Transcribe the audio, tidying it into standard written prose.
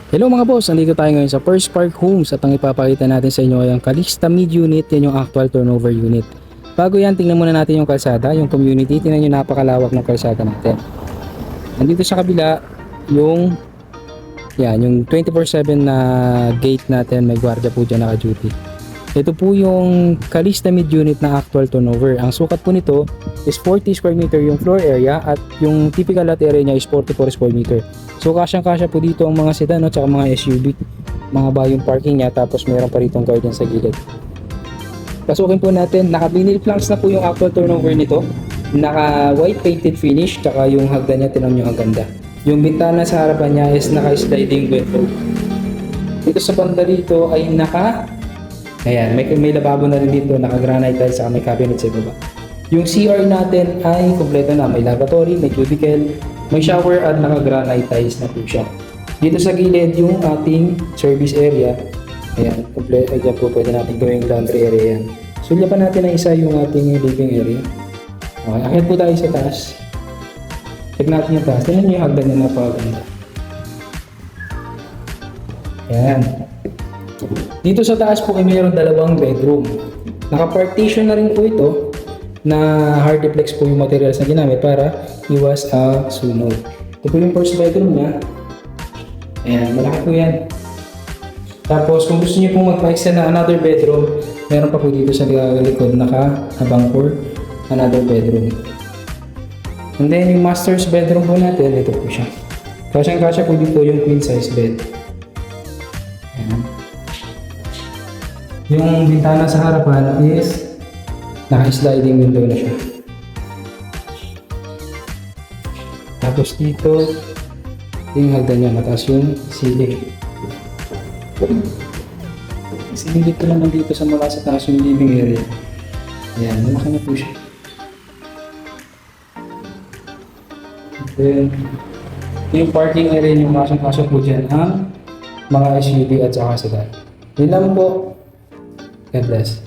Hello mga boss, nandito tayo ngayon sa First Park Homes at ang ipapakita natin sa inyo ay ang Calista Mid Unit, yan yung actual turnover unit. Bago yan, tingnan muna natin yung kalsada, yung community, tingnan nyo napakalawak ng kalsada natin. Nandito sa kabila, yung 24/7 na gate natin, may gwardiya po dyan naka-duty. Ito po yung Calista Mid Unit na actual turnover. Ang sukat po nito is 40 square meter yung floor area at yung typical lot area niya is 44 square meter. So kasyang-kasya po dito ang mga sedan at saka mga SUV, mga bayong parking niya, tapos meron pa ritong garden sa gilid. Pasukin po natin, naka-vinyl planks na po yung actual turnover nito. Naka white painted finish, tsaka yung hagdan niya, tinan nyo ang ganda. Yung bintana sa harapan niya is naka-sliding window. Dito sa banda rito ay ayan, may lababo na rin dito, naka-granite tiles, saka may cabinet sa baba. Yung CR natin ay kompleto na, may lavatory, may cubicle, may shower at naka-granite tiles na po siya. Dito sa gilid yung ating service area, ayan, kompleto, dyan po pwede natin gawing laundry area yan. Sulyapan natin na isa yung ating living area. Okay, akit po tayo sa taas. Check natin yung taas, tingnan nyo yung hagdan na napakaganda. Ayan. Dito sa taas po ay mayroon dalawang bedroom. Naka-partition na rin po ito na hardiplex po yung materials na ginamit para iwas sunog. Ito po yung first bedroom niya. Ayan, malaki po yan. Tapos kung gusto niyo pong magpa-extend na another bedroom, meron pa po dito sa likod naka-habang for another bedroom. And then yung master's bedroom po natin, ito po siya. Kasyang-kasya po dito yung queen size bed. Ayan. Yung bintana sa harapan is naka-sliding window na siya. Tapos dito, yung hagdan niya, mataas yung ceiling. Ceiling dito naman dito sa mula sa taas yung living area. Ayan, malaki na po siya. Then, yung parking area yung kasong-kasong po dyan ang mga SUV at saka sedan. Yun lang po. God bless.